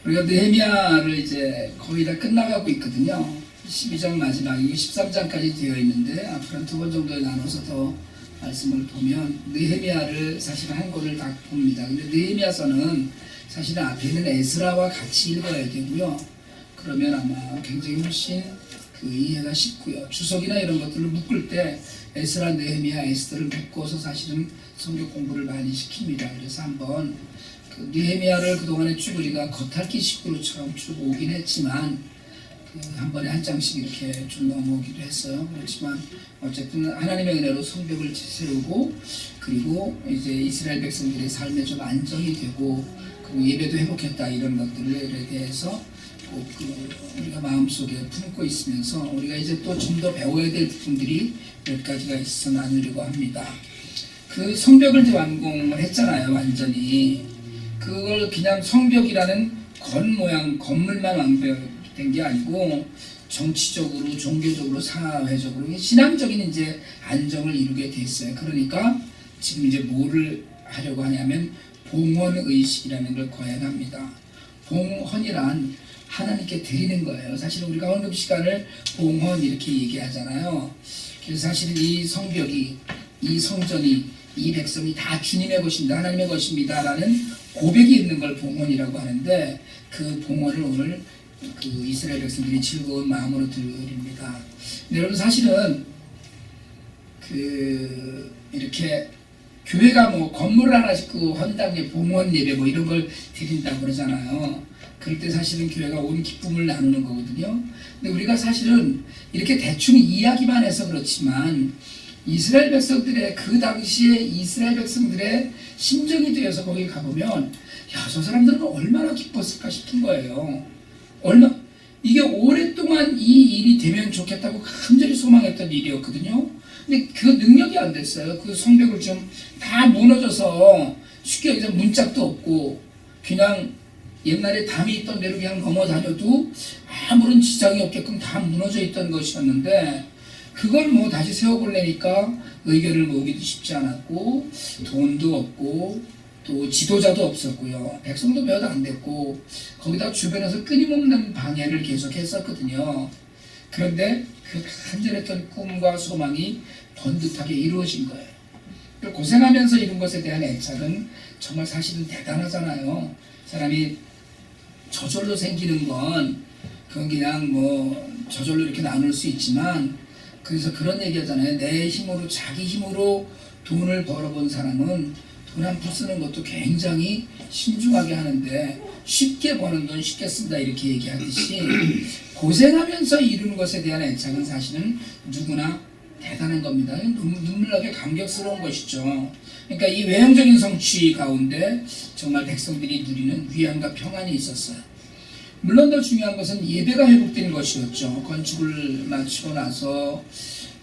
우리가 느헤미야를 이제 거의 다 끝나가고 있거든요. 12장 마지막이고 13장까지 되어 있는데 앞으로 두 번 정도에 나눠서 더 말씀을 보면 느헤미야를 사실 한 권을 다 봅니다. 근데 느헤미야서는 사실은 앞에 있는 에스라와 같이 읽어야 되고요. 그러면 아마 굉장히 훨씬 그 이해가 쉽고요. 주석이나 이런 것들을 묶을 때 에스라, 느헤미야, 에스더를 묶어서 사실은 성경 공부를 많이 시킵니다. 그래서 한번 그 느헤미야를 그동안에 쭉 우리가 겉핥기 식으로처럼 쭉 오긴 했지만 한 번에 한 장씩 이렇게 쭉 넘어오기도 했어요. 그렇지만 어쨌든 하나님의 은혜로 성벽을 세우고 그리고 이제 이스라엘 백성들의 삶에 좀 안정이 되고 그리고 예배도 회복했다 이런 것들에 대해서 꼭 우리가 마음속에 품고 있으면서 우리가 이제 또 좀 더 배워야 될 부분들이 몇 가지가 있어 나누려고 합니다. 그 성벽을 이제 완공을 했잖아요. 완전히 그걸 그냥 성벽이라는 겉모양 건물만 완벽된 게 아니고 정치적으로 종교적으로 사회적으로 신앙적인 이제 안정을 이루게 됐어요. 그러니까 지금 이제 뭐를 하려고 하냐면 봉헌의식이라는 걸 거행합니다. 봉헌이란 하나님께 드리는 거예요. 사실 우리가 헌금 시간을 봉헌 이렇게 얘기하잖아요. 그래서 사실은 이 성벽이, 이 성전이, 이 백성이 다 주님의 것입니다. 하나님의 것입니다. 라는 고백이 있는 걸 봉헌이라고 하는데 그 봉헌을 오늘 그 이스라엘 백성들이 즐거운 마음으로 드립니다. 여러분 사실은 그 이렇게 교회가 뭐 건물 하나 짓고 헌당에 봉헌 예배 뭐 이런 걸 드린다고 그러잖아요. 그럴 때 사실은 교회가 온 기쁨을 나누는 거거든요. 근데 우리가 사실은 이렇게 대충 이야기만 해서 그렇지만 이스라엘 백성들의 그 당시에 이스라엘 백성들의 심정이 되어서 거기 가보면 야, 저 사람들은 얼마나 기뻤을까 싶은 거예요. 이게 오랫동안 이 일이 되면 좋겠다고 간절히 소망했던 일이었거든요. 근데 그 능력이 안 됐어요. 그 성벽을 좀 다 무너져서 쉽게 여기서 문짝도 없고 그냥 옛날에 담이 있던 대로 그냥 넘어다녀도 아무런 지장이 없게끔 다 무너져 있던 것이었는데 그걸 뭐 다시 세워보려니까 의견을 모으기도 쉽지 않았고 돈도 없고 또 지도자도 없었고요. 백성도 몇 안 됐고 거기다 주변에서 끊임없는 방해를 계속 했었거든요. 그런데 그 간절했던 꿈과 소망이 번듯하게 이루어진 거예요. 고생하면서 이룬 것에 대한 애착은 정말 사실은 대단하잖아요. 사람이 저절로 생기는 건 그건 그냥 뭐 저절로 이렇게 나눌 수 있지만 그래서 그런 얘기 하잖아요. 내 힘으로 자기 힘으로 돈을 벌어본 사람은 돈 한 푼 쓰는 것도 굉장히 신중하게 하는데 쉽게 버는 돈 쉽게 쓴다 이렇게 얘기하듯이 고생하면서 이루는 것에 대한 애착은 사실은 누구나 대단한 겁니다. 눈물나게 감격스러운 것이죠. 그러니까 이 외형적인 성취 가운데 정말 백성들이 누리는 위안과 평안이 있었어요. 물론 더 중요한 것은 예배가 회복되는 것이었죠. 건축을 마치고 나서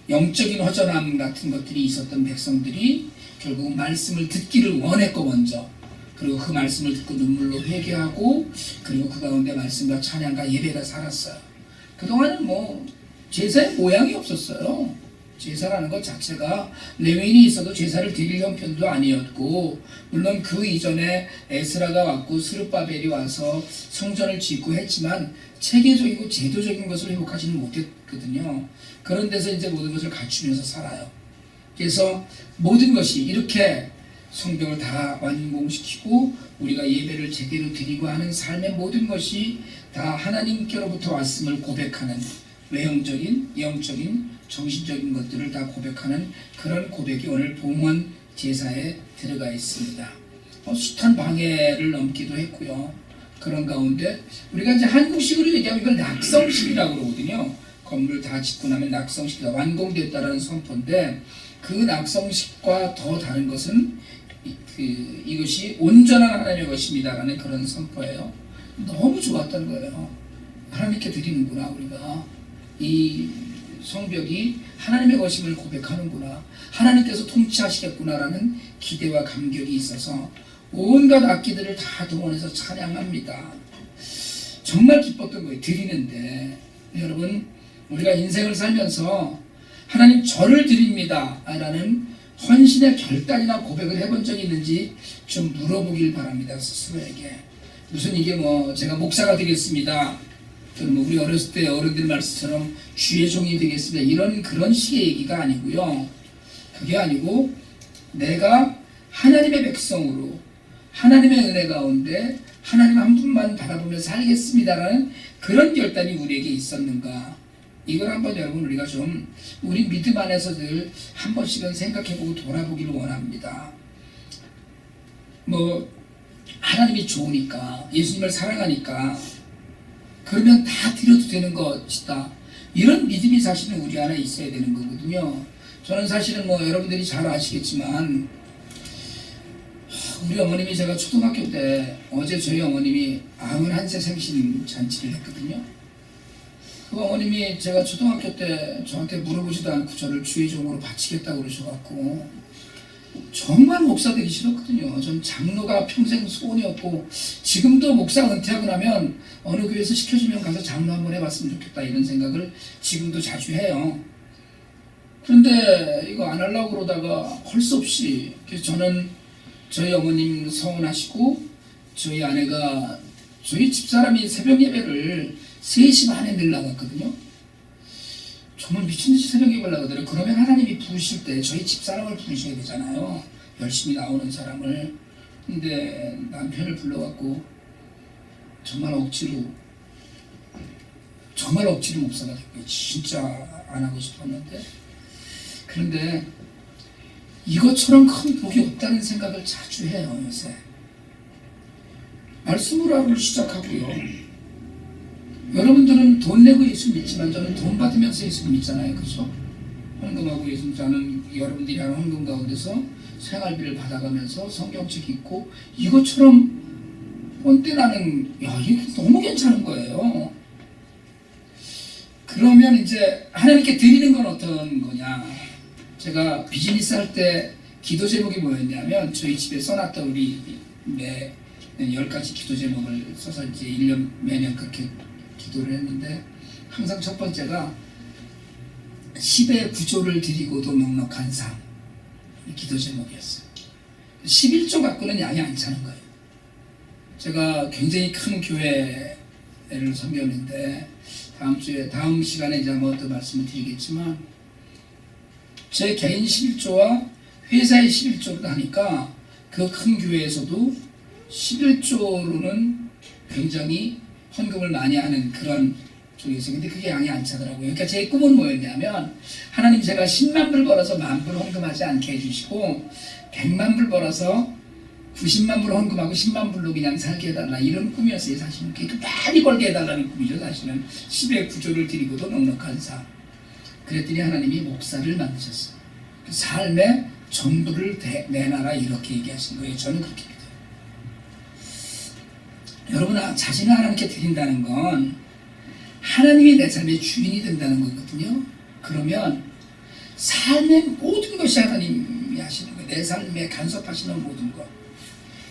영적인 허전함 같은 것들이 있었던 백성들이 결국 말씀을 듣기를 원했고 먼저 그리고 그 말씀을 듣고 눈물로 회개하고 그리고 그 가운데 말씀과 찬양과 예배가 살았어요. 그동안은 뭐 제사의 모양이 없었어요. 제사라는 것 자체가 레위인이 있어도 제사를 드릴 형편도 아니었고 물론 그 이전에 에스라가 왔고 스룹바벨이 와서 성전을 짓고 했지만 체계적이고 제도적인 것을 회복하지는 못했거든요. 그런 데서 이제 모든 것을 갖추면서 살아요. 그래서 모든 것이 이렇게 성벽을 다 완공시키고 우리가 예배를 제대로 드리고 하는 삶의 모든 것이 다 하나님께로부터 왔음을 고백하는 외형적인, 영적인, 정신적인 것들을 다 고백하는 그런 고백이 오늘 봉헌 제사에 들어가 있습니다. 숱한 방해를 넘기도 했고요. 그런 가운데 우리가 이제 한국식으로 얘기하면 이걸 낙성식이라고 그러거든요. 건물 다 짓고 나면 낙성식이 완공됐다라는 선포인데 그 낙성식과 더 다른 것은 이것이 온전한 하나님의 것입니다라는 그런 선포예요. 너무 좋았다는 거예요. 하나님께 드리는구나 우리가 이 성벽이 하나님의 것임을 고백하는구나 하나님께서 통치하시겠구나라는 기대와 감격이 있어서 온갖 악기들을 다 동원해서 찬양합니다. 정말 기뻤던 거예요. 드리는데 여러분 우리가 인생을 살면서 하나님 저를 드립니다 라는 헌신의 결단이나 고백을 해본 적이 있는지 좀 물어보길 바랍니다. 스스로에게. 무슨 이게 뭐 제가 목사가 되겠습니다. 또는 뭐 우리 어렸을 때 어른들 말씀처럼 주의 종이 되겠습니다. 이런 그런 식의 얘기가 아니고요. 그게 아니고 내가 하나님의 백성으로 하나님의 은혜 가운데 하나님 한 분만 바라보며 살겠습니다라는 그런 결단이 우리에게 있었는가. 이걸 한번 여러분 우리가 좀 우리 믿음 안에서 늘 한 번씩은 생각해보고 돌아보기를 원합니다. 뭐 하나님이 좋으니까 예수님을 사랑하니까 그러면 다 드려도 되는 것이다. 이런 믿음이 사실은 우리 안에 있어야 되는 거거든요. 저는 사실은 뭐 여러분들이 잘 아시겠지만 우리 어머님이 제가 초등학교 때 어제 저희 어머님이 91세 생신 잔치를 했거든요. 그 어머님이 제가 초등학교 때 저한테 물어보지도 않고 저를 주의 종으로 바치겠다고 그러셔갖고 정말 목사 되기 싫었거든요. 전 장로가 평생 소원이었고 지금도 목사 은퇴하고 나면 어느 교회에서 시켜주면 가서 장로 한번 해봤으면 좋겠다 이런 생각을 지금도 자주 해요. 그런데 이거 안 하려고 그러다가 할 수 없이 그래서 저는 저희 어머님 서운하시고 저희 아내가 저희 집사람이 새벽 예배를 3시 반에 늘 나갔거든요. 정말 미친듯이 새벽 예배를 나가더라고요. 그러면 하나님이 부르실 때 저희 집사람을 부르셔야 되잖아요. 열심히 나오는 사람을. 근데 남편을 불러갖고 정말 억지로 목사가 됐고요. 진짜 안 하고 싶었는데 그런데 이것처럼 큰 복이 없다는 생각을 자주 해요. 요새 말씀으로 하루를 시작하고요. 여러분들은 돈 내고 예수 믿지만 저는 돈 받으면서 예수 믿잖아요. 그렇죠? 헌금하고 예수 저는 여러분들이 하는 헌금 가운데서 생활비를 받아가면서 성경책 읽고 이것처럼 꼰대 나는 이게 너무 괜찮은 거예요. 그러면 이제 하나님께 드리는 건 어떤 거냐. 제가 비즈니스 할 때 기도 제목이 뭐였냐면 저희 집에 써놨던 우리 매 10가지 기도 제목을 써서 이제 1년 매년 그렇게 기도를 했는데 항상 첫 번째가 10의 구조를 드리고도 넉넉한 삶. 기도 제목이었어요. 11조 갖고는 양이 안 차는 거예요. 제가 굉장히 큰 교회를 섬겼는데 다음 시간에 이제 한번 또 말씀을 드리겠지만 제 개인 11조와 회사의 11조를 하니까 그 큰 교회에서도 11조로는 굉장히 헌금을 많이 하는 그런 쪽에서 근데 그게 양이 안 차더라고요. 그러니까 제 꿈은 뭐였냐면 하나님 제가 10만 불 벌어서 10,000불 헌금하지 않게 해주시고 100만 불 벌어서 90만 불 헌금하고 10만 불로 그냥 살게 해달라 이런 꿈이었어요. 사실은 그러니까 많이 벌게 해달라는 꿈이죠. 사실은 10의 구조를 드리고도 넉넉한 삶. 그랬더니 하나님이 목사를 만드셨어요. 그 삶의 전부를 내놔라 이렇게 얘기하신 거예요. 저는 그렇게 믿어요. 여러분 자신을 하나님께 드린다는 건 하나님이 내 삶의 주인이 된다는 거거든요. 그러면 삶의 모든 것이 하나님이 하시는 거예요. 내 삶에 간섭하시는 모든 것.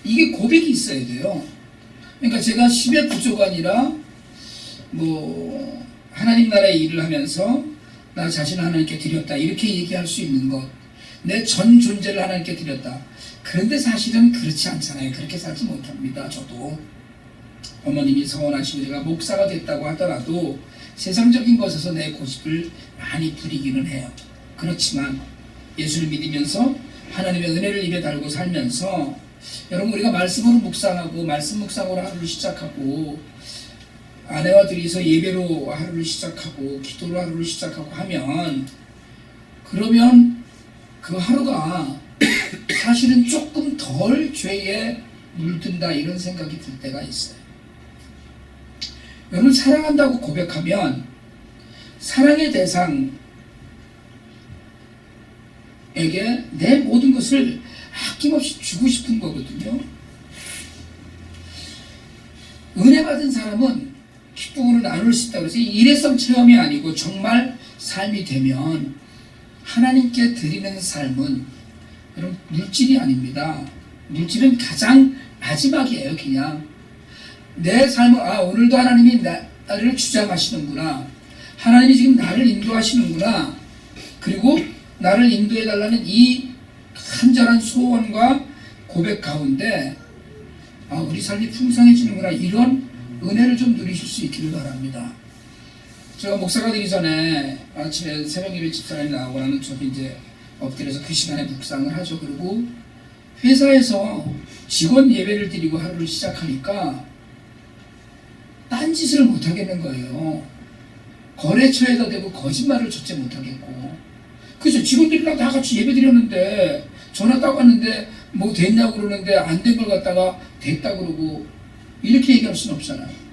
이게 고백이 있어야 돼요. 그러니까 제가 10의 구조가 아니라 뭐 하나님 나라의 일을 하면서 나 자신을 하나님께 드렸다 이렇게 얘기할 수 있는 것. 내 전 존재를 하나님께 드렸다. 그런데 사실은 그렇지 않잖아요. 그렇게 살지 못합니다. 저도 어머님이 서원하시고 제가 목사가 됐다고 하더라도 세상적인 것에서 내 고집을 많이 부리기는 해요. 그렇지만 예수를 믿으면서 하나님의 은혜를 입에 달고 살면서 여러분 우리가 말씀으로 묵상하고 말씀 묵상으로 하루를 시작하고 아내와 둘이서 예배로 하루를 시작하고 기도로 하루를 시작하고 하면 그러면 그 하루가 사실은 조금 덜 죄에 물든다 이런 생각이 들 때가 있어요. 여러분 사랑한다고 고백하면 사랑의 대상에게 내 모든 것을 아낌없이 주고 싶은 거거든요. 은혜 받은 사람은 기쁨으로 나눌 수 있다고 해서 일회성 체험이 아니고 정말 삶이 되면 하나님께 드리는 삶은 여러분 물질이 아닙니다. 물질은 가장 마지막이에요. 그냥 내 삶을 오늘도 하나님이 나를 주장하시는구나. 하나님이 지금 나를 인도하시는구나. 그리고 나를 인도해달라는 이 간절한 소원과 고백 가운데 우리 삶이 풍성해지는구나, 이런 은혜를 좀 누리실 수 있기를 바랍니다. 제가 목사가 되기 전에 아침에 새벽 예배 집사람이 나오고 나면 저도 이제 엎드려서 그 시간에 묵상을 하죠. 그리고 회사에서 직원 예배를 드리고 하루를 시작하니까 딴짓을 못 하겠는 거예요. 거래처에다 대고 거짓말을 절대 못 하겠고. 그래서 직원들이랑 다 같이 예배 드렸는데 전화 따고 왔는데 뭐 됐냐고 그러는데 안 된 걸 갖다가 됐다 그러고 이렇게 얘기할 수는 없잖아요.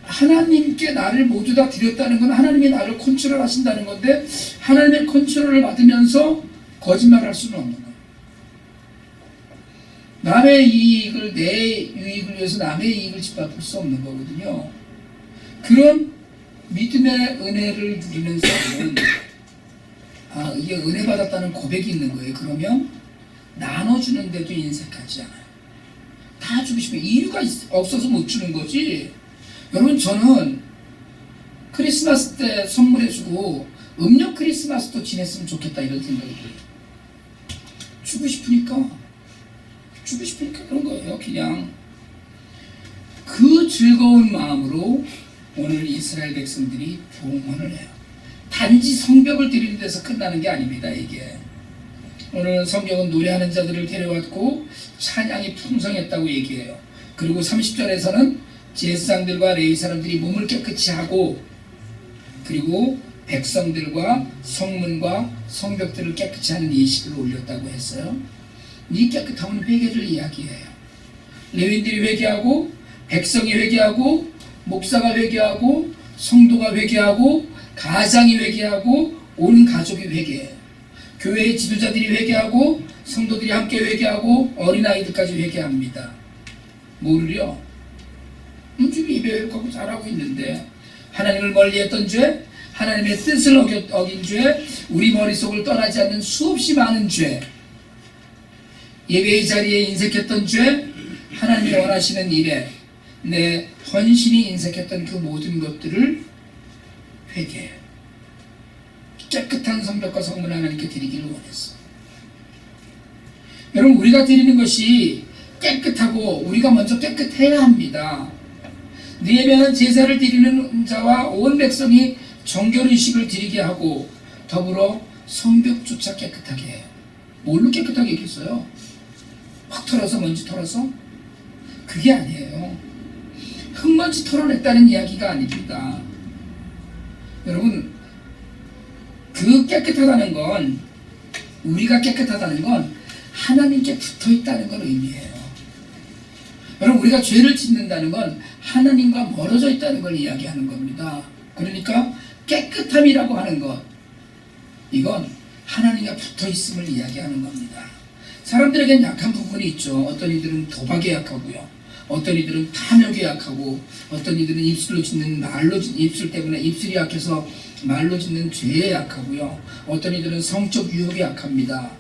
하나님께 나를 모두 다 드렸다는 건 하나님이 나를 컨트롤 하신다는 건데 하나님의 컨트롤을 받으면서 거짓말할 수는 없는 거예요. 남의 이익을 내 유익을 위해서 남의 이익을 짓밟을 수 없는 거거든요. 그런 믿음의 은혜를 누리는 사람은 이게 은혜 받았다는 고백이 있는 거예요. 그러면 나눠주는데도 인색하지 않아요. 다 주고 싶어요. 이유가 없어서 못 주는 거지. 여러분, 저는 크리스마스 때 선물해주고 음력 크리스마스도 지냈으면 좋겠다, 이런 생각이 들어요. 주고 싶으니까 그런 거예요. 그냥 그 즐거운 마음으로 오늘 이스라엘 백성들이 봉헌을 해요. 단지 성벽을 드리는 데서 끝나는 게 아닙니다. 이게 오늘 성경은 노래하는 자들을 데려왔고 찬양이 풍성했다고 얘기해요. 그리고 30절에서는 제사장들과 레위 사람들이 몸을 깨끗이 하고 그리고 백성들과 성문과 성벽들을 깨끗이 하는 예식을 올렸다고 했어요. 이 깨끗함은 회개를 이야기해요. 레위인들이 회개하고 백성이 회개하고 목사가 회개하고 성도가 회개하고 가장이 회개하고 온 가족이 회개해요. 교회의 지도자들이 회개하고 성도들이 함께 회개하고 어린아이들까지 회개합니다. 뭐를요? 지금 예배하고 잘하고 있는데 하나님을 멀리했던 죄, 하나님의 뜻을 어긴 죄, 우리 머릿속을 떠나지 않는 수없이 많은 죄, 예배의 자리에 인색했던 죄, 하나님이 원하시는 일에 내 헌신이 인색했던 그 모든 것들을 회개해요. 깨끗한 성벽과 성문을 하나님께 드리기를 원했어. 여러분, 우리가 드리는 것이 깨끗하고 우리가 먼저 깨끗해야 합니다. 느헤미야는 제사를 드리는 자와 온 백성이 정결의식을 드리게 하고 더불어 성벽조차 깨끗하게 해요. 뭘로 깨끗하게 했겠어요? 확 털어서, 먼지 털어서? 그게 아니에요. 흙먼지 털어냈다는 이야기가 아닙니다. 여러분, 그 깨끗하다는 건, 우리가 깨끗하다는 건 하나님께 붙어있다는 걸 의미해요. 여러분, 우리가 죄를 짓는다는 건 하나님과 멀어져 있다는 걸 이야기하는 겁니다. 그러니까 깨끗함이라고 하는 것, 이건 하나님과 붙어있음을 이야기하는 겁니다. 사람들에겐 약한 부분이 있죠. 어떤 이들은 도박에 약하고요, 어떤 이들은 탐욕에 약하고, 어떤 이들은 입술로 짓는 입술 때문에 입술이 약해서 말로 짓는 죄에 약하고요, 어떤 이들은 성적 유혹에 약합니다.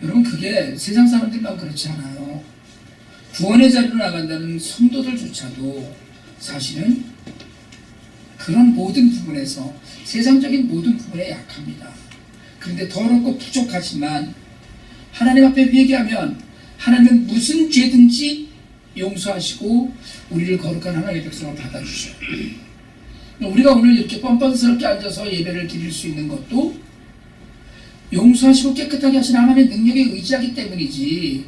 여러분, 그게 세상 사람들만 그렇지 않아요. 구원의 자리로 나간다는 성도들조차도 사실은 그런 모든 부분에서, 세상적인 모든 부분에 약합니다. 그런데 더럽고 부족하지만 하나님 앞에 회개하면 하나님은 무슨 죄든지 용서하시고 우리를 거룩한 하나님의 백성을 받아주셔요. 우리가 오늘 이렇게 뻔뻔스럽게 앉아서 예배를 드릴 수 있는 것도 용서하시고 깨끗하게 하신 하나님의 능력에 의지하기 때문이지,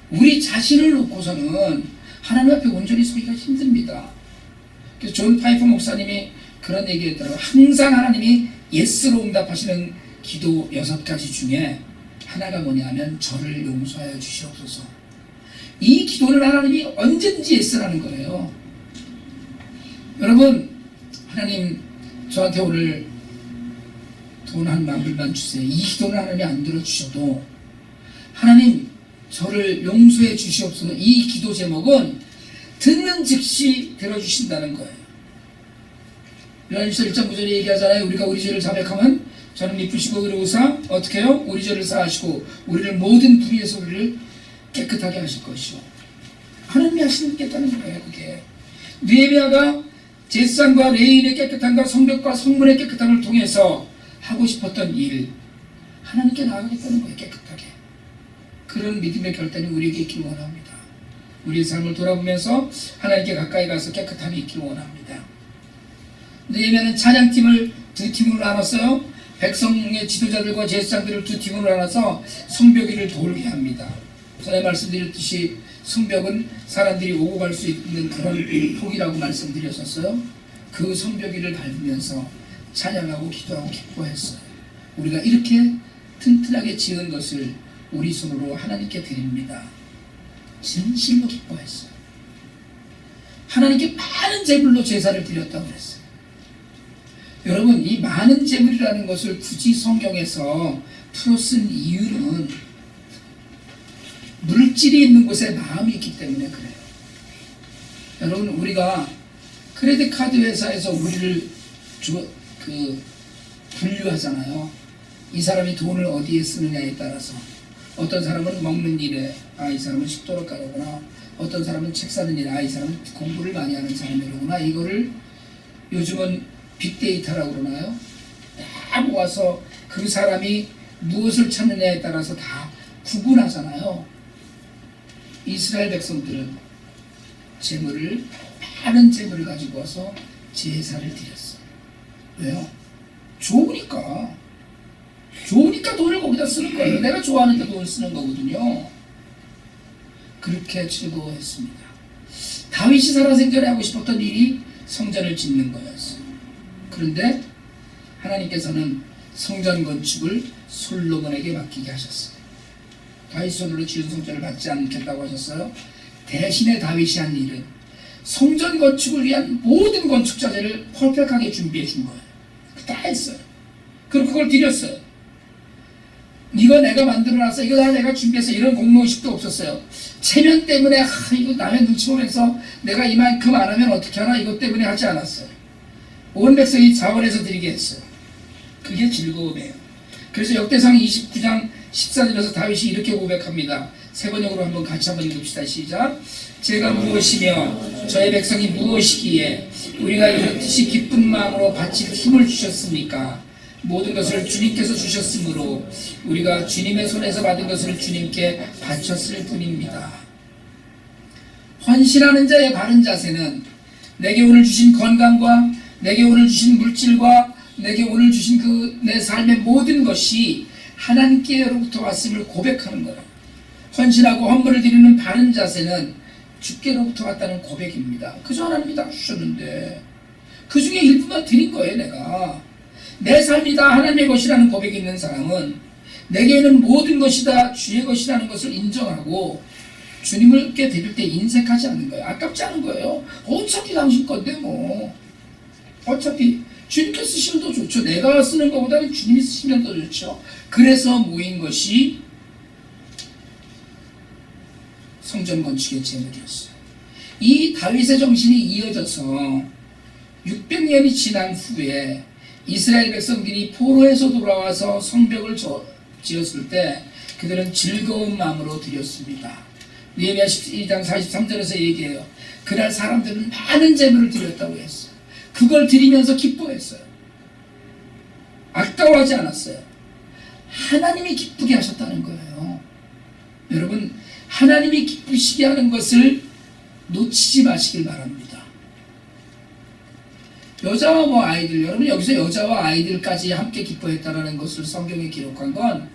우리 자신을 놓고서는 하나님 앞에 온전히 서기가 힘듭니다. 그래서 존 파이퍼 목사님이 그런 얘기했더라고요. 항상 하나님이 예스로 응답하시는 기도 6가지 중에 하나가 뭐냐면 저를 용서하여 주시옵소서. 이 기도는 하나님이 언제든지 예스라는 거예요. 여러분, 하나님 저한테 오늘 돈 한 10,000불만 주세요. 이 기도는 하나님이 안 들어주셔도 하나님 저를 용서해 주시옵소서. 이 기도 제목은 듣는 즉시 들어주신다는 거예요. 요한일서 1장 9절에 얘기하잖아요. 우리가 우리 죄를 자백하면 저는 미쁘시고 의로우사 어떻게 해요? 우리 죄를 사하시고 우리를 모든 불의에서 우리를 깨끗하게 하실 것이요. 하나님이 하시겠다는 거예요. 그게 느헤미야가 제사장과 레위인의 깨끗함과 성벽과 성문의 깨끗함을 통해서 하고 싶었던 일, 하나님께 나아가겠다는 거예요. 깨끗하게. 그런 믿음의 결단이 우리에게 있기를 원합니다. 우리의 삶을 돌아보면서 하나님께 가까이 가서 깨끗함이 있기를 원합니다. 느헤미야는 찬양팀을 두 팀으로 나눴어요. 백성의 지도자들과 제사장들을 두 팀으로 나눠서 성벽위를 돌게 합니다. 전에 말씀드렸듯이 성벽은 사람들이 오고 갈 수 있는 그런 폭이라고 말씀드렸었어요. 그 성벽위를 밟으면서 찬양하고 기도하고 기뻐했어요. 우리가 이렇게 튼튼하게 지은 것을 우리 손으로 하나님께 드립니다. 진실로 기뻐했어요. 하나님께 많은 제물로 제사를 드렸다고 그랬어요. 여러분, 이 많은 제물이라는 것을 굳이 성경에서 풀어 쓴 이유는 물질이 있는 곳에 마음이 있기 때문에 그래요. 여러분, 우리가 크레딧 카드 회사에서 우리를 분류하잖아요. 이 사람이 돈을 어디에 쓰느냐에 따라서. 어떤 사람은 먹는 일에, 이 사람은 식도락가로구나. 어떤 사람은 책 사는 일에, 이 사람은 공부를 많이 하는 사람이로구나. 이거를 요즘은 빅데이터라고 그러나요? 다 모아서 그 사람이 무엇을 찾느냐에 따라서 다 구분하잖아요. 이스라엘 백성들은 많은 재물을 가지고 와서 제사를 드렸어요. 왜요? 좋으니까 돈을 거기다 쓰는 거예요. 내가 좋아하는데 돈을 쓰는 거거든요. 그렇게 즐거워했습니다. 다윗이 살아생전에 하고 싶었던 일이 성전을 짓는 거였어요. 그런데 하나님께서는 성전 건축을 솔로몬에게 맡기게 하셨어요. 다윗 손으로 지은 성전을 받지 않겠다고 하셨어요. 대신에 다윗이 한 일은 성전 건축을 위한 모든 건축 자재를 퍼펙트하게 준비해 준 거예요. 다 했어요. 그리고 그걸 드렸어요. 이거 내가 만들어놨어, 이거 다 내가 준비해서, 이런 공로의식도 없었어요. 체면 때문에 이거 남의 눈치 보면서 내가 이만큼 안 하면 어떻게 하나, 이것 때문에 하지 않았어요. 온 백성이 자원해서 드리게 했어요. 그게 즐거움이에요. 그래서 역대상 29장 14절에서 다윗이 이렇게 고백합니다. 세 번역으로 한번 같이 한번 읽읍시다. 시작. 제가 무엇이며 저의 백성이 무엇이기에 우리가 이렇듯이 기쁜 마음으로 바칠 힘을 주셨습니까? 모든 것을 주님께서 주셨으므로 우리가 주님의 손에서 받은 것을 주님께 바쳤을 뿐입니다. 헌신하는 자의 바른 자세는 내게 오늘 주신 건강과 내게 오늘 주신 물질과 내게 오늘 주신 내 삶의 모든 것이 하나님께로부터 왔음을 고백하는 거예요. 헌신하고 헌물을 드리는 바른 자세는 주께로부터 왔다는 고백입니다. 그저 하나님이 다 주셨는데 그 중에 일부만 드린 거예요. 내 삶이 다 하나님의 것이라는 고백이 있는 사람은 내게는 모든 것이 다 주의 것이라는 것을 인정하고 주님께 드릴 때 인색하지 않는 거예요. 아깝지 않은 거예요. 어차피 당신 건데 뭐. 어차피 주님께 쓰시면 더 좋죠. 내가 쓰는 것보다는 주님이 쓰시면 더 좋죠. 그래서 모인 것이 성전 건축의 제물이었어요. 이 다윗의 정신이 이어져서 600년이 지난 후에 이스라엘 백성들이 포로에서 돌아와서 성벽을 지었을 때 그들은 즐거운 마음으로 드렸습니다. 느헤미야 12장 43절에서 얘기해요. 그날 사람들은 많은 제물을 드렸다고 했어요. 그걸 드리면서 기뻐했어요. 아까워하지 않았어요. 하나님이 기쁘게 하셨다는 거예요. 여러분, 하나님이 기쁘시게 하는 것을 놓치지 마시길 바랍니다. 여자와 아이들, 여러분 여기서 여자와 아이들까지 함께 기뻐했다는 것을 성경에 기록한 건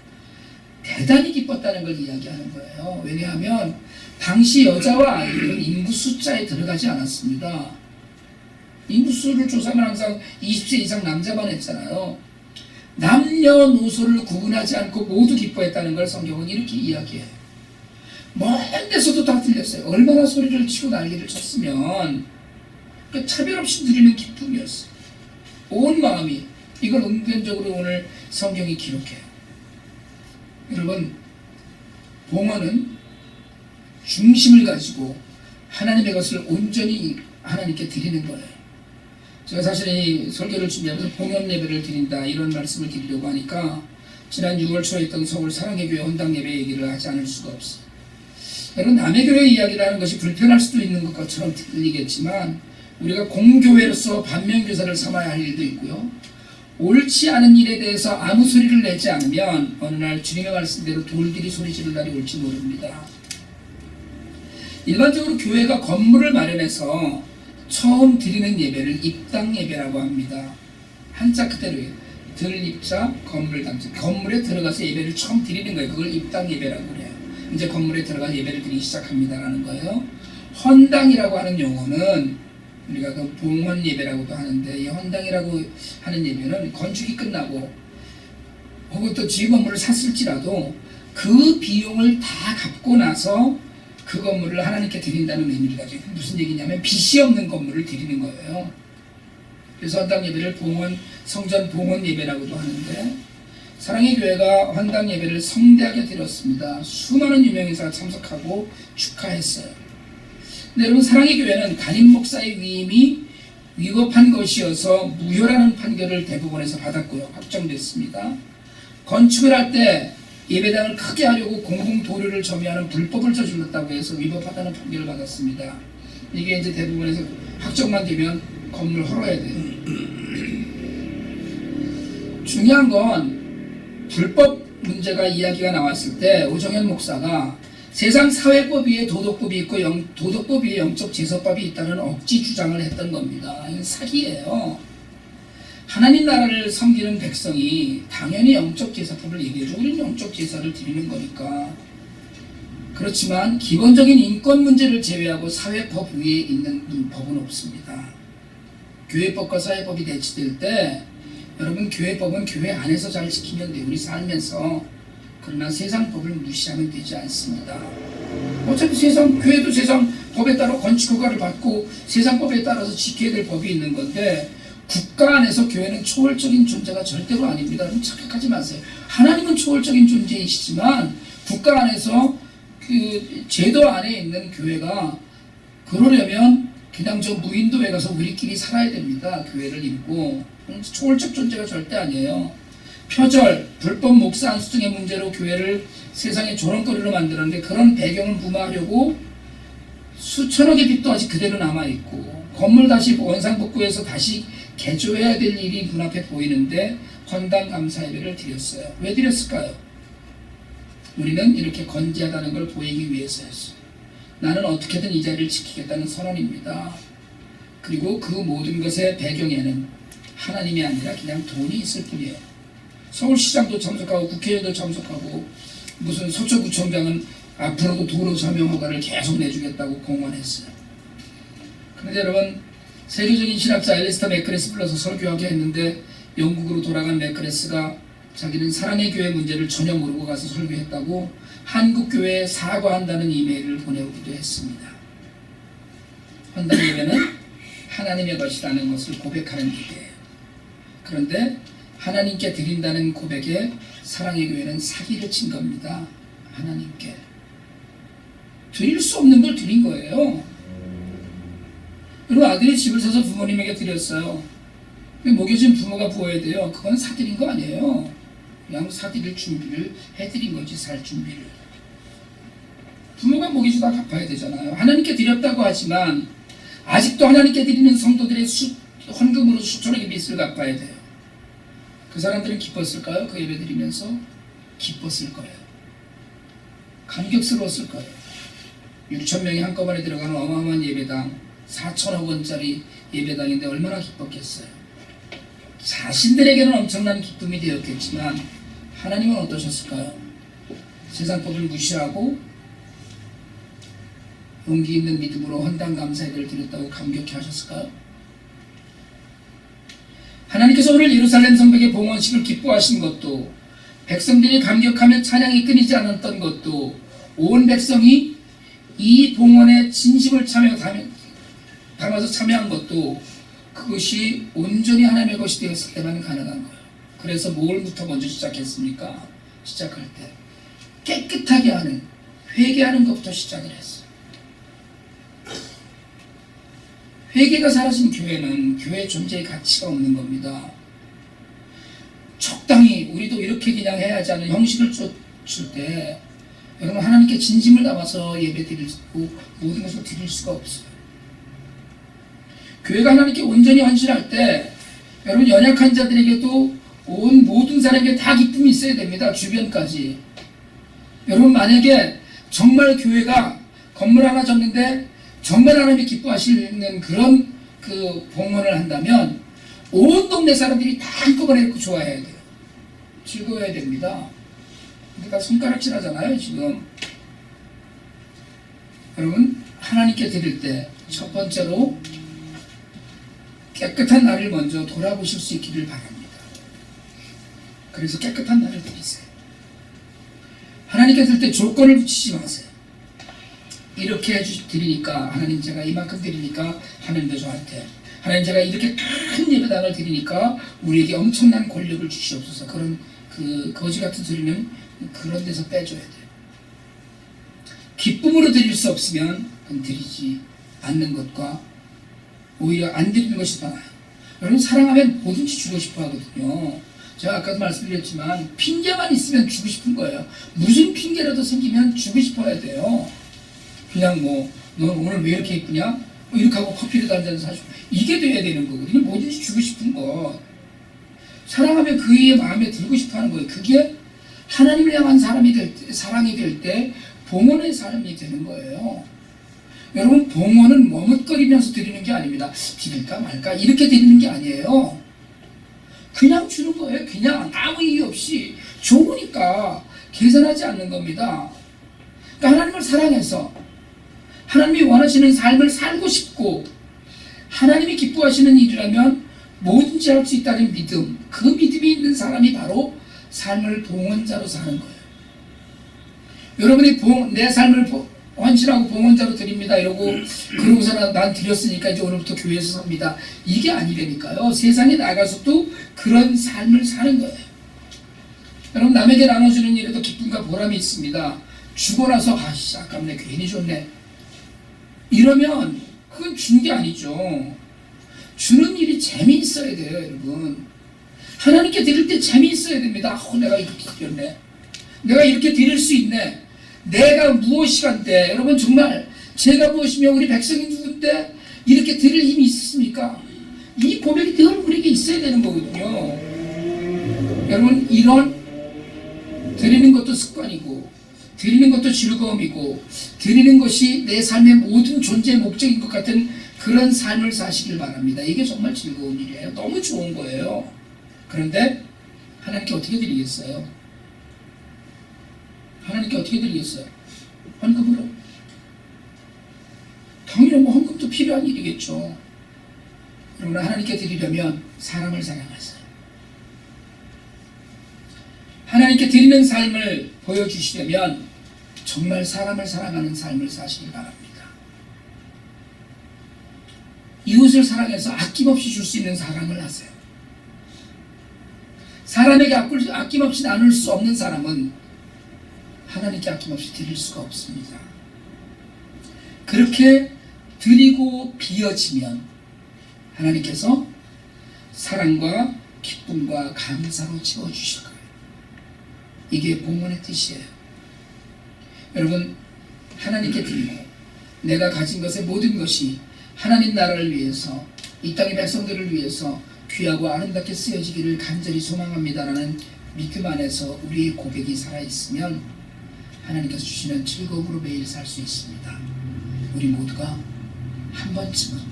대단히 기뻤다는 걸 이야기하는 거예요. 왜냐하면 당시 여자와 아이들은 인구 숫자에 들어가지 않았습니다. 인구수를 조사하면 항상 20세 이상 남자만 했잖아요. 남녀노소를 구분하지 않고 모두 기뻐했다는 걸 성경은 이렇게 이야기해요. 먼 데서도 다 들렸어요. 얼마나 소리를 치고 난리를 쳤으면 차별 없이 누리는 기쁨이었어요. 온 마음이. 이걸 은근적으로 오늘 성경이 기록해요. 여러분, 봉헌은 중심을 가지고 하나님의 것을 온전히 하나님께 드리는 거예요. 제가 사실 이 설교를 준비하면서 봉헌 예배를 드린다 이런 말씀을 드리려고 하니까 지난 6월 초에 있던 서울 사랑의 교회 헌당 예배 얘기를 하지 않을 수가 없어요. 여러분, 남의 교회 이야기를 하는 것이 불편할 수도 있는 것처럼 들리겠지만 우리가 공교회로서 반면교사를 삼아야 할 일도 있고요. 옳지 않은 일에 대해서 아무 소리를 내지 않으면 어느 날 주님의 말씀대로 돌들이 소리 지를 날이 올지 모릅니다. 일반적으로 교회가 건물을 마련해서 처음 드리는 예배를 입당 예배라고 합니다. 한자 그대로예요. 들입자 건물당자. 건물에 들어가서 예배를 처음 드리는 거예요. 그걸 입당 예배라고 그래요. 이제 건물에 들어가서 예배를 드리기 시작합니다라는 거예요. 헌당이라고 하는 용어는 우리가 그 봉헌 예배라고도 하는데, 이 헌당이라고 하는 예배는 건축이 끝나고 혹은 또 지은 건물을 샀을지라도 그 비용을 다 갚고 나서 그 건물을 하나님께 드린다는 의미를 가지고, 무슨 얘기냐면 빚이 없는 건물을 드리는 거예요. 그래서 헌당 예배를 성전 봉헌 예배라고도 하는데, 사랑의 교회가 헌당 예배를 성대하게 드렸습니다. 수많은 유명인사가 참석하고 축하했어요. 근데 여러분, 사랑의 교회는 담임 목사의 위임이 위법한 것이어서 무효라는 판결을 대법원에서 받았고요. 확정됐습니다. 건축을 할 때 예배당을 크게 하려고 공공 도료를 점유하는 불법을 저질렀다고 해서 위법하다는 판결을 받았습니다. 이게 이제 대법원에서 확정만 되면 건물 헐어야 돼요. 중요한 건 불법 문제가 이야기가 나왔을 때 오정현 목사가 세상 사회법 위에 도덕법이 있고 도덕법 위에 영적 제사법이 있다는 억지 주장을 했던 겁니다. 이건 사기예요. 하나님 나라를 섬기는 백성이 당연히 영적 제사법을 얘기해줘. 우리는 영적 제사를 드리는 거니까. 그렇지만 기본적인 인권 문제를 제외하고 사회법 위에 있는 법은 없습니다. 교회법과 사회법이 대치될 때 여러분, 교회법은 교회 안에서 잘 지키면 돼요. 우리 살면서. 그러나 세상 법을 무시하면 되지 않습니다. 어차피 교회도 세상 법에 따라 건축 허가를 받고 세상 법에 따라서 지켜야 될 법이 있는 건데, 국가 안에서 교회는 초월적인 존재가 절대로 아닙니다. 여러분, 착각하지 마세요. 하나님은 초월적인 존재이시지만 국가 안에서 그 제도 안에 있는 교회가 그러려면 그냥 저 무인도에 가서 우리끼리 살아야 됩니다. 교회를 잇고. 초월적 존재가 절대 아니에요. 표절, 불법 목사 안수 등의 문제로 교회를 세상의 조롱거리로 만들었는데, 그런 배경을 무마하려고 수천억의 빚도 아직 그대로 남아있고, 건물 다시 원상복구해서 다시 개조해야 될 일이 눈앞에 보이는데 헌당 감사 예배를 드렸어요. 왜 드렸을까요? 우리는 이렇게 건재하다는 걸 보이기 위해서였어요. 나는 어떻게든 이 자리를 지키겠다는 선언입니다. 그리고 그 모든 것의 배경에는 하나님이 아니라 그냥 돈이 있을 뿐이에요. 서울시장도 참석하고 국회의원도 참석하고, 무슨 서초구청장은 앞으로도 도로 점용 허가를 계속 내주겠다고 공언했어요. 그런데 여러분, 세계적인 신학자 엘리스터 맥크레스 불러서 설교하게 했는데, 영국으로 돌아간 맥크레스가 자기는 사랑의 교회 문제를 전혀 모르고 가서 설교했다고 한국 교회에 사과한다는 이메일을 보내오기도 했습니다. 헌당 예배는 하나님의 것이라는 것을 고백하는 기도예요. 그런데 하나님께 드린다는 고백에 사랑의 교회는 사기를 친 겁니다. 하나님께 드릴 수 없는 걸 드린 거예요. 그리고 아들이 집을 사서 부모님에게 드렸어요. 먹여준 부모가 부어야 돼요. 그건 사드린 거 아니에요. 그냥 사드릴 준비를 해드린 거지, 살 준비를. 부모가 먹여주다 갚아야 되잖아요. 하나님께 드렸다고 하지만 아직도 하나님께 드리는 성도들의 헌금으로 수천억의 빚을 갚아야 돼요. 그 사람들은 기뻤을까요? 그 예배 드리면서? 기뻤을 거예요. 감격스러웠을 거예요. 6천 명이 한꺼번에 들어가는 어마어마한 예배당, 4천억 원짜리 예배당인데 얼마나 기뻤겠어요. 자신들에게는 엄청난 기쁨이 되었겠지만 하나님은 어떠셨을까요? 세상 법을 무시하고 용기 있는 믿음으로 헌당 감사 예배를 드렸다고 감격해 하셨을까요? 하나님께서 오늘 예루살렘 성벽의 봉헌식을 기뻐하신 것도, 백성들이 감격하며 찬양이 끊이지 않았던 것도, 온 백성이 이 봉헌에 진심을 담아서 참여한 것도, 그것이 온전히 하나님의 것이 되었을 때만 가능한 거예요. 그래서 뭘부터 먼저 시작했습니까? 시작할 때 깨끗하게 하는, 회개하는 것부터 시작을 했어요. 회개가 사라진 교회는 교회 존재의 가치가 없는 겁니다. 적당히 우리도 이렇게 그냥 해야지 하는 형식을 쫓을 때 여러분, 하나님께 진심을 담아서 예배 드리고 모든 것을 드릴 수가 없어요. 교회가 하나님께 온전히 헌신할 때 여러분 연약한 자들에게도 온 모든 사람에게 다 기쁨이 있어야 됩니다. 주변까지. 여러분 만약에 정말 교회가 건물 하나 졌는데 정말 하나님이 기뻐하시는 그런 그 봉헌을 한다면 온 동네 사람들이 다 한꺼번에 있고 좋아해야 돼요. 즐거워야 됩니다. 근데 다 손가락질 하잖아요 지금. 여러분 하나님께 드릴 때 첫 번째로 깨끗한 나를 먼저 돌아보실 수 있기를 바랍니다. 그래서 깨끗한 나를 드리세요. 하나님께 드릴 때 조건을 붙이지 마세요. 이렇게 드리니까 하나님 제가 이만큼 드리니까 하나님도 저한테 하나님 제가 이렇게 큰 예배당을 드리니까 우리에게 엄청난 권력을 주시옵소서. 그런 그 거지 같은 소리는 그런 데서 빼줘야 돼요. 기쁨으로 드릴 수 없으면 그건 드리지 않는 것과 오히려 안 드리는 것이 더 나아요. 여러분 사랑하면 뭐든지 주고 싶어 하거든요. 제가 아까도 말씀드렸지만 핑계만 있으면 주고 싶은 거예요. 무슨 핑계라도 생기면 주고 싶어야 돼요. 그냥 너 오늘 왜 이렇게 이쁘냐? 뭐 이렇게 하고 커피를 한 잔 사주고 이게 돼야 되는 거거든요. 뭐든지 주고 싶은 거. 사랑하면 그의 마음에 들고 싶어 하는 거예요. 그게 하나님을 향한 사람이 될 때, 사랑이 될 때 봉헌의 삶이 되는 거예요. 여러분 봉헌은 머뭇거리면서 드리는 게 아닙니다. 드릴까 말까 이렇게 드리는 게 아니에요. 그냥 주는 거예요. 그냥 아무 이유 없이 좋으니까 계산하지 않는 겁니다. 그러니까 하나님을 사랑해서 하나님이 원하시는 삶을 살고 싶고 하나님이 기뻐하시는 일이라면 뭐든지 할 수 있다는 믿음, 그 믿음이 있는 사람이 바로 삶을 봉헌자로 사는 거예요. 여러분이 내 삶을 헌신하고 봉헌자로 드립니다 이러고 그러고서 난 드렸으니까 이제 오늘부터 교회에서 삽니다. 이게 아니라니까요. 세상에 나가서도 그런 삶을 사는 거예요. 여러분 남에게 나눠주는 일에도 기쁨과 보람이 있습니다. 주고 나서 아씨 아깝네 괜히 줬네 이러면 그건 준 게 아니죠. 주는 일이 재미있어야 돼요. 여러분 하나님께 드릴 때 재미있어야 됩니다. 내가 이렇게 드렸네, 내가 이렇게 드릴 수 있네, 내가 무엇이간데. 여러분 정말 제가 무엇이며 우리 백성이 누군데 이렇게 드릴 힘이 있습니까? 이 고백이 늘 우리에게 있어야 되는 거거든요. 여러분 이런 드리는 것도 습관이고 드리는 것도 즐거움이고 드리는 것이 내 삶의 모든 존재의 목적인 것 같은 그런 삶을 사시길 바랍니다. 이게 정말 즐거운 일이에요. 너무 좋은 거예요. 그런데 하나님께 어떻게 드리겠어요? 하나님께 어떻게 드리겠어요? 헌금으로. 당연히 헌금도 필요한 일이겠죠. 그러나 하나님께 드리려면 사람을 사랑하세요. 하나님께 드리는 삶을 보여주시려면 정말 사람을 사랑하는 삶을 사시기 바랍니다. 이웃을 사랑해서 아낌없이 줄 수 있는 사랑을 하세요. 사람에게 아낌없이 나눌 수 없는 사람은 하나님께 아낌없이 드릴 수가 없습니다. 그렇게 드리고 비어지면 하나님께서 사랑과 기쁨과 감사로 채워주실 거예요. 이게 봉헌의 뜻이에요. 여러분 하나님께 드리고 내가 가진 것의 모든 것이 하나님 나라를 위해서 이 땅의 백성들을 위해서 귀하고 아름답게 쓰여지기를 간절히 소망합니다라는 믿음 안에서 우리의 고백이 살아있으면 하나님께서 주시는 즐거움으로 매일 살 수 있습니다. 우리 모두가 한 번쯤은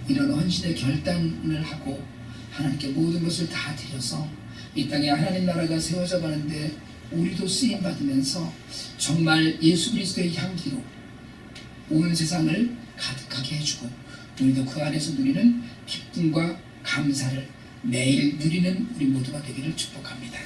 이런 헌신의 결단을 하고 하나님께 모든 것을 다 드려서 이 땅에 하나님 나라가 세워져 가는데 우리도 쓰임 받으면서 정말 예수 그리스도의 향기로 온 세상을 가득하게 해주고 우리도 그 안에서 누리는 기쁨과 감사를 매일 누리는 우리 모두가 되기를 축복합니다.